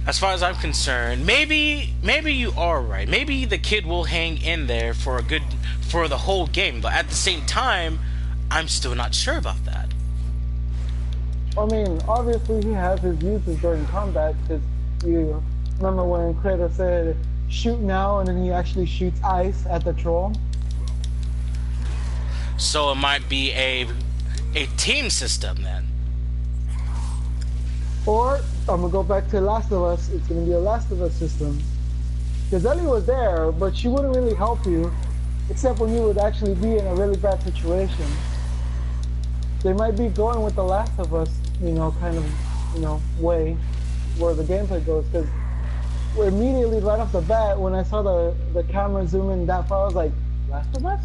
as far as I'm concerned, maybe you are right. Maybe the kid will hang in there for the whole game, but at the same time, I'm still not sure about that. I mean, obviously he has his uses during combat, because you remember when Kratos said, shoot now, and then he actually shoots ice at the troll? So it might be a team system then. Or, I'm gonna go back to Last of Us, it's gonna be a Last of Us system. Because Ellie was there, but she wouldn't really help you, except when you would actually be in a really bad situation. They might be going with the Last of Us, kind of, way where the gameplay goes. Because immediately right off the bat, when I saw the camera zoom in that far, I was like, Last of Us?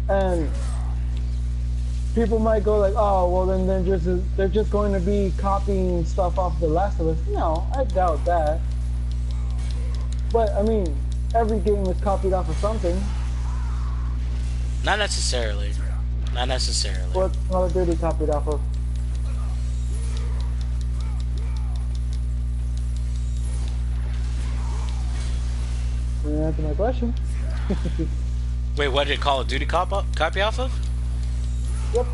And people might go like, oh, well then they're just going to be copying stuff off The Last of Us. No, I doubt that. But I mean, every game is copied off of something. Not necessarily. Not necessarily. What's Call of Duty copied off of? You didn't answer my question. Wait, what did Call of Duty copy off of? Yep.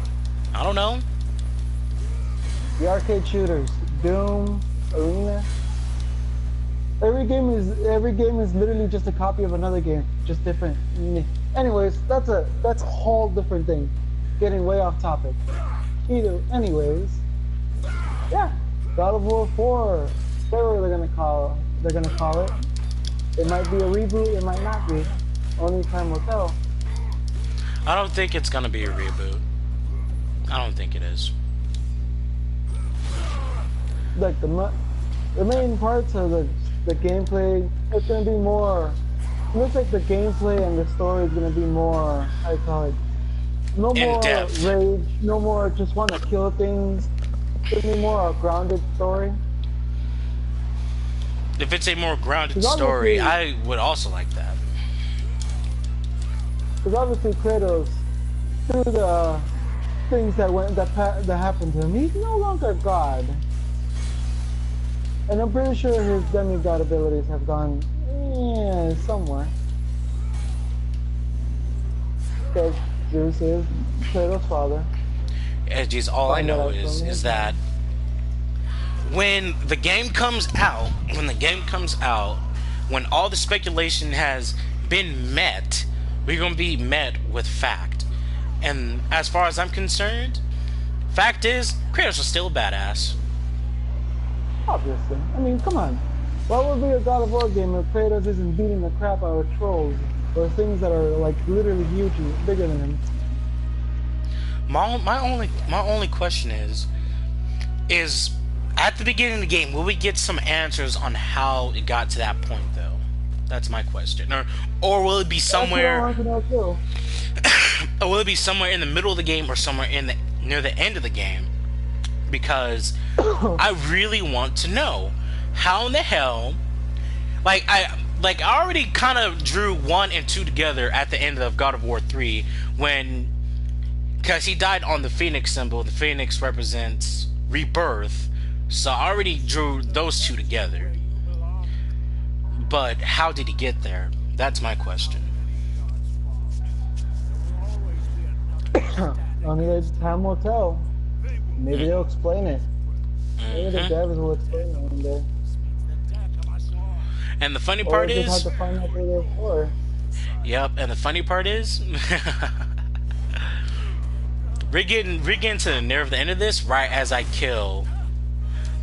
I don't know. The arcade shooters, Doom, Arena. Every game is literally just a copy of another game, just different. Anyways, that's a whole different thing. Getting way off topic. Anyways, yeah, God of War 4. Whatever they're gonna call it. It might be a reboot, it might not be. Only time will tell. I don't think it's gonna be a reboot. I don't think it is. Like the main parts of the gameplay, it's gonna be more. It looks like the gameplay and the story is gonna be more. I call it. No more In-depth. rage. No more just want to kill things. It's gonna be more a grounded story. If it's a more grounded 'Cause story, obviously- I would also like that. Because obviously Kratos, through the things that happened to him, he's no longer God. And I'm pretty sure his demigod abilities have gone somewhere. Because Zeus is Plato's father. Yeah, geez, all I Find that know out from is his that mom. when the game comes out, when all the speculation has been met, we're gonna be met with fact. And as far as I'm concerned, fact is Kratos is still a badass. Obviously. I mean, come on. What would be a God of War game if Kratos isn't beating the crap out of trolls or things that are like literally huge and bigger than him? My only question is at the beginning of the game, will we get some answers on how it got to that point though? That's my question. Or will it be That's what I somewhere want to know too. or will it be somewhere in the middle of the game or somewhere near the end of the game? Because I really want to know how in the hell, I already kind of drew 1 and 2 together at the end of God of War 3 because he died on the Phoenix symbol. The Phoenix represents rebirth, so I already drew those two together. But how did he get there? That's my question. Only time will tell. Maybe they'll explain it. Maybe the devs will explain it one day. And the funny Or part we just is, have to find out who they're for. yep. And the funny part is, we're getting to near the end of this right as I kill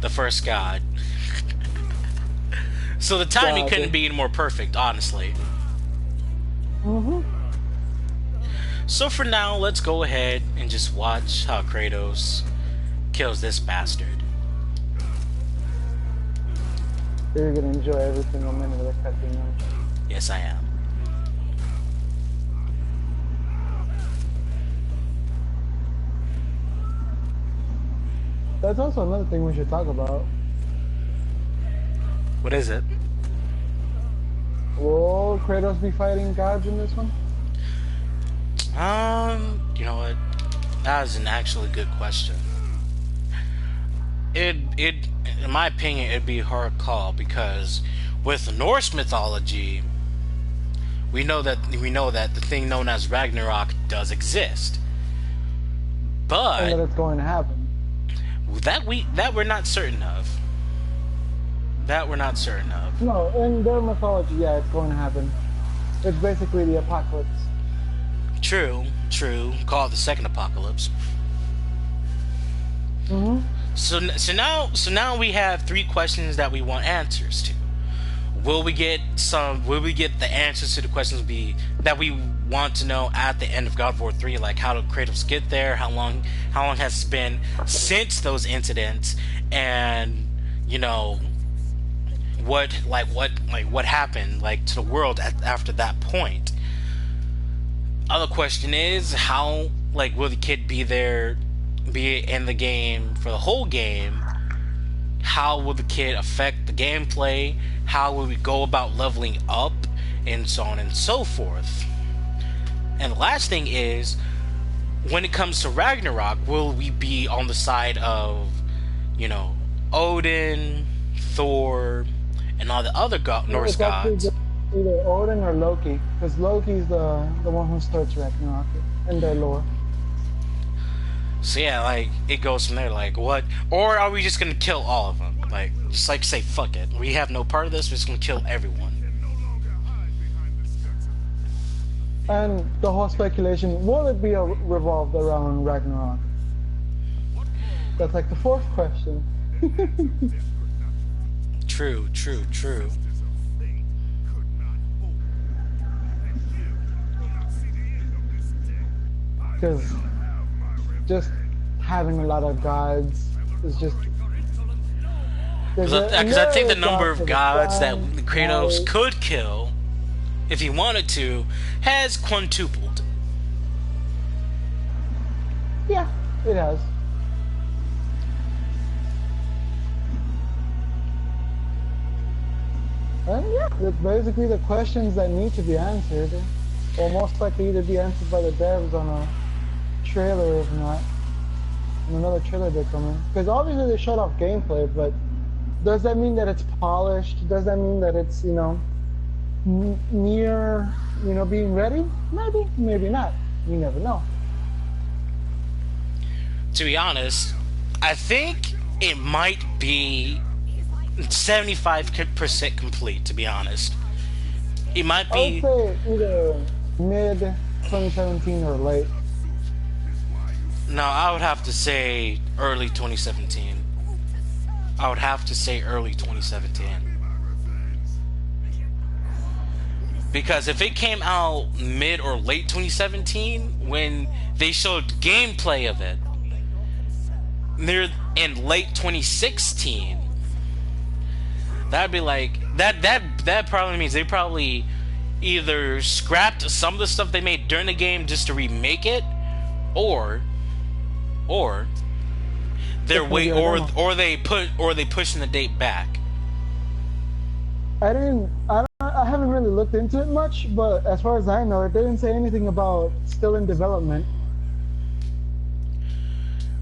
the first god. So the timing Gotcha. couldn't be any more perfect, honestly. So for now, let's go ahead and just watch how Kratos kills this bastard. You're gonna enjoy every single minute of the cutscene. Yes, I am. That's also another thing we should talk about. What is it? Will Kratos be fighting gods in this one? You know what? That is an actually good question. In my opinion, it'd be a hard call because with Norse mythology, we know that the thing known as Ragnarok does exist, And but that it's going to happen. that we're not certain of. That we're not certain of. No, in their mythology, yeah, it's going to happen. It's basically the apocalypse. True. Call it the second apocalypse. So now we have 3 questions that we want answers to. Will we get the answers to the questions that we want to know at the end of God of War 3, like how did Kratos get there, how long has it been since those incidents, and what happened to the world after that point. Other question is how will the kid be in the game for the whole game? How will the kid affect the gameplay? How will we go about leveling up, and so on and so forth? And the last thing is, when it comes to Ragnarok, will we be on the side of Odin, Thor, and all the other Norse gods? Either Odin or Loki, because Loki's the one who starts Ragnarok in their lore. So yeah, it goes from there. What? Or are we just gonna kill all of them? Just say fuck it. We have no part of this. We're just gonna kill everyone. And the whole speculation, will it be revolved around Ragnarok? That's the 4th question. True. Because just having a lot of gods is just... Because I think the number of gods that Kratos could kill, if he wanted to, has quintupled. Yeah, it has. And yeah, that's basically the questions that need to be answered. Or most likely to be answered by the devs on a trailer, if not. In another trailer they're coming. Because obviously they showed off gameplay, but Does that mean that it's polished? Does that mean that it's, near, being ready? Maybe, maybe not. You never know. To be honest, I think it might be 75% complete. To be honest, it might I would be. say either mid 2017 or late. No, I would have to say early 2017. I would have to say early 2017. Because if it came out mid or late 2017, when they showed gameplay of it, near in late 2016, that'd be like that probably means they probably either scrapped some of the stuff they made during the game just to remake it, or or they're Just maybe wait a demo. or they pushing the date back. I haven't really looked into it much, but as far as I know, it didn't say anything about still in development.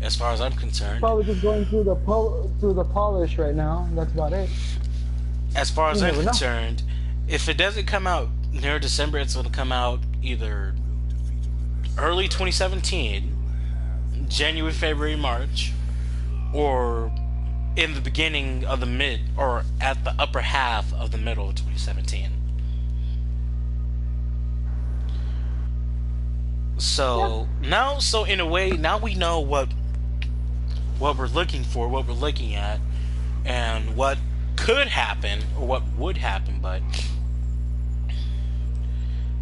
As far as I'm concerned, Probably just going through the polish right now. That's about it. as far You as I'm never know. concerned, if it doesn't come out near December, it's going to come out either early 2017, January, February, March, or in the beginning of the mid or at the upper half of the middle of 2017. Yeah. So in a way, now we know what we're looking for, what we're looking at, and what could happen or what would happen. But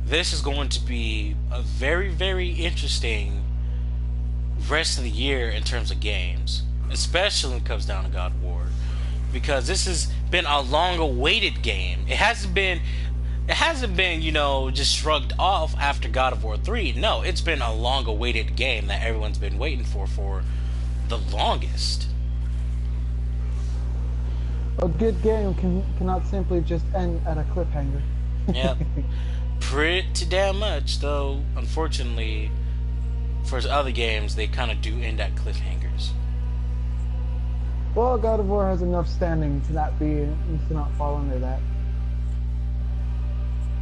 this is going to be a very, very interesting rest of the year in terms of games, especially when it comes down to God of War, because this has been a long-awaited game. It hasn't been, just shrugged off after God of War 3. No, it's been a long-awaited game that everyone's been waiting for the longest. A good game cannot simply just end at a cliffhanger. Yep. Pretty damn much, though, unfortunately, for other games, they kind of do end at cliffhangers. Well, God of War has enough standing to not fall under that.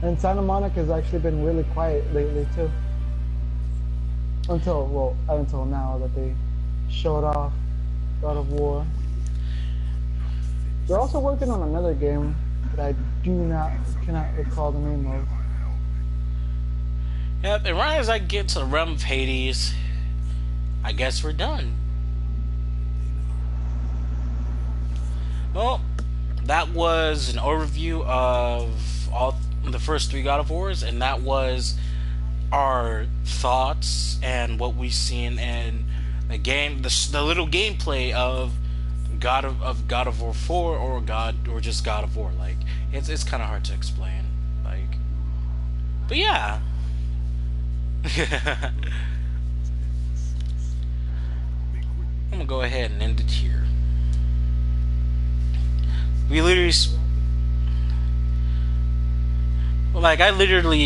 And Santa Monica has actually been really quiet lately too. Until now that they showed off God of War. They're also working on another game that I cannot recall the name of. Yep, and right as I get to the realm of Hades, I guess we're done. Well, that was an overview of all the first three God of Wars, and that was our thoughts and what we've seen in the game, the little gameplay of God of War 4 or just God of War. Like it's kind of hard to explain. Like, but yeah. I'm gonna go ahead and end it here. We literally, like, I literally